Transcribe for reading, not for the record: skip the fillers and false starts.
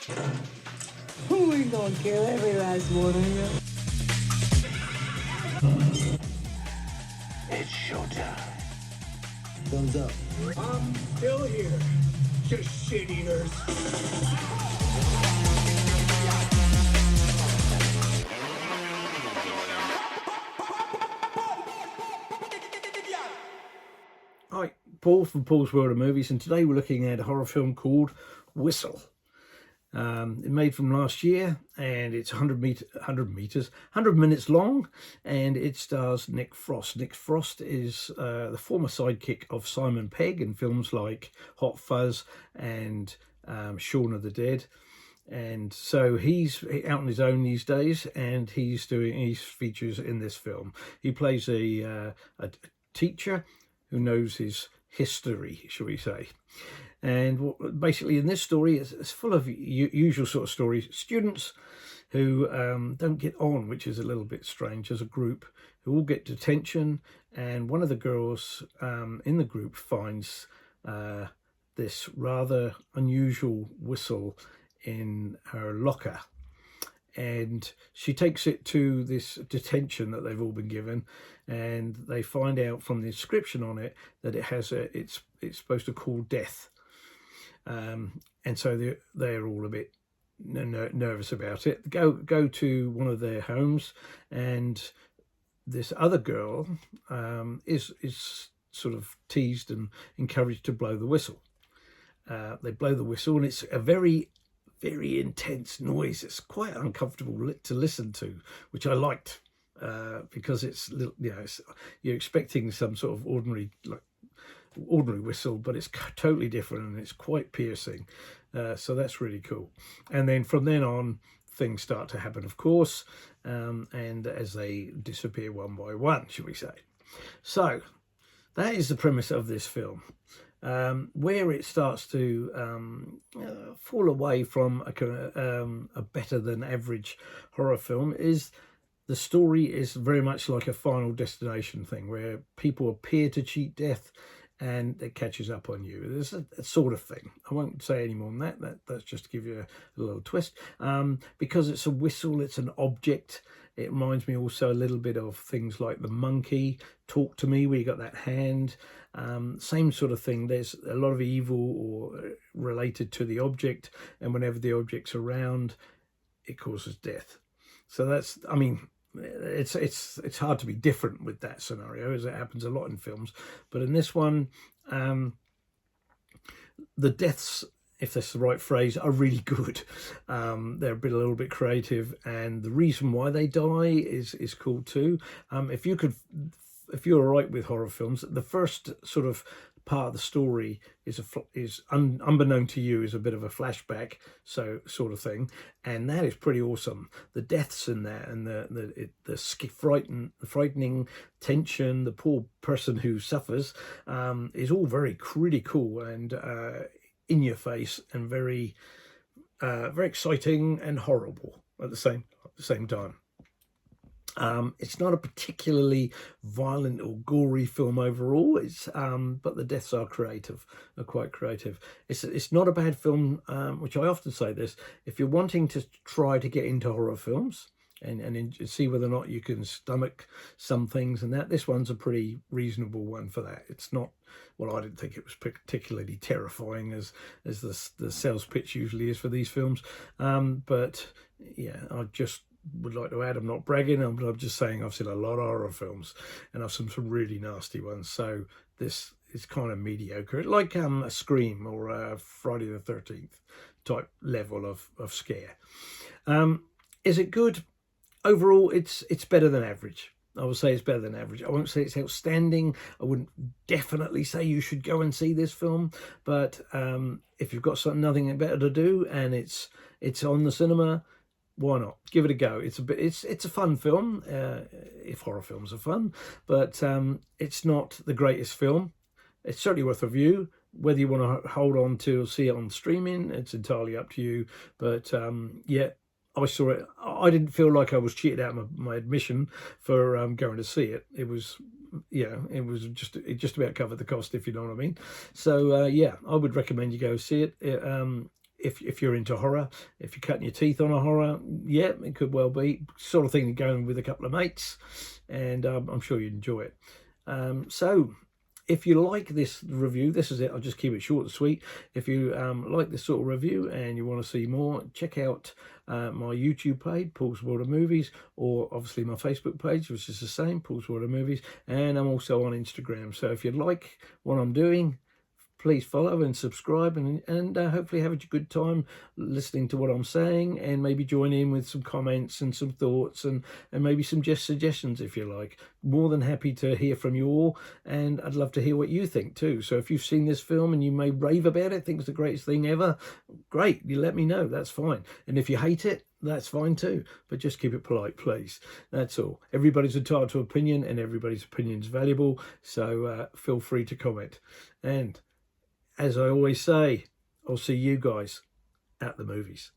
We gonna kill every last one of you. It's showtime. Thumbs up. I'm still here. Just shit eaters. Hi, Paul from Paul's World of Movies, and today we're looking at a horror film called Whistle. It made from last year, and it's 100 meters, 100 minutes long, and it stars Nick Frost. Nick Frost is the former sidekick of Simon Pegg in films like Hot Fuzz and Shaun of the Dead. And so he's out on his own these days, and he features in this film. He plays a teacher who knows his history, shall we say. And basically in this story, it's full of usual sort of stories. Students who don't get on, which is a little bit strange, as a group, who all get detention. And one of the girls in the group finds this rather unusual whistle in her locker. And she takes it to this detention that they've all been given, and they find out from the inscription on it that it has it's supposed to call death. And so they're all a bit nervous about it. Go to one of their homes, and this other girl is sort of teased and encouraged to blow the whistle. They blow the whistle, and it's a very intense noise. It's quite uncomfortable to listen to, which I liked, because it's, you know, you're expecting some sort of ordinary whistle, but it's totally different, and it's quite piercing. So that's really cool. And then from then on, things start to happen, of course, and as they disappear one by one, shall we say. So that is the premise of this film. Where it starts to fall away from a better than average horror film is the story is very much like a Final Destination thing, where people appear to cheat death and it catches up on you. There's a sort of thing. I won't say any more than that. That's just to give you a little twist. Because it's a whistle, it's an object. It reminds me also a little bit of things like The Monkey, Talk to Me, where you got that hand. Same sort of thing. There's a lot of evil or related to the object, and whenever the object's around, it causes death. So that's, I mean, it's hard to be different with that scenario, as it happens a lot in films. But in this one, the deaths, if that's the right phrase, are really good. They're a little bit creative, and the reason why they die is cool too. If you're all right with horror films, the first sort of part of the story is unbeknown to you, is a bit of a flashback, so sort of thing, and that is pretty awesome. The deaths in there, and the frightening tension, the poor person who suffers, is all very cool and in your face, and very exciting and horrible at the same time. It's not a particularly violent or gory film overall. But the deaths are quite creative. It's not a bad film, which I often say this. If you're wanting to try to get into horror films and see whether or not you can stomach some things, and this one's a pretty reasonable one for that. It's not, well, I didn't think it was particularly terrifying as the sales pitch usually is for these films. But yeah, I just would like to add, I'm not bragging, I'm just saying I've seen a lot of horror films, and I've seen some really nasty ones. So this is kind of mediocre, like a Scream or a Friday the 13th type level of scare. Is it good? Overall, it's better than average. I would say it's better than average. I won't say it's outstanding. I wouldn't definitely say you should go and see this film, but if you've got nothing better to do and it's on the cinema, why not? Give it a go. It's a fun film, if horror films are fun, but it's not the greatest film. It's certainly worth a view. Whether you want to hold on to or see it on streaming, it's entirely up to you. But yeah, I saw it. I didn't feel like I was cheated out of my admission for going to see it. It was, it just about covered the cost, if you know what I mean. So yeah, I would recommend you go see it. if you're into horror, if you're cutting your teeth on a horror, yeah, it could well be sort of thing to go in with a couple of mates, and I'm sure you'd enjoy it. So if you like this review, this is it. I'll just keep it short and sweet. If you like this sort of review and you want to see more, check out my YouTube page, Paul's World of Movies, or obviously my Facebook page, which is the same, Paul's World of Movies, and I'm also on Instagram. So if you like what I'm doing, please follow and subscribe, and hopefully have a good time listening to what I'm saying, and maybe join in with some comments and some thoughts and maybe some just suggestions if you like. More than happy to hear from you all, and I'd love to hear what you think too. So if you've seen this film and you may rave about it, think it's the greatest thing ever, great, you let me know, that's fine. And if you hate it, that's fine too, but just keep it polite, please. That's all. Everybody's entitled to opinion, and everybody's opinion is valuable, so feel free to comment. And as I always say, I'll see you guys at the movies.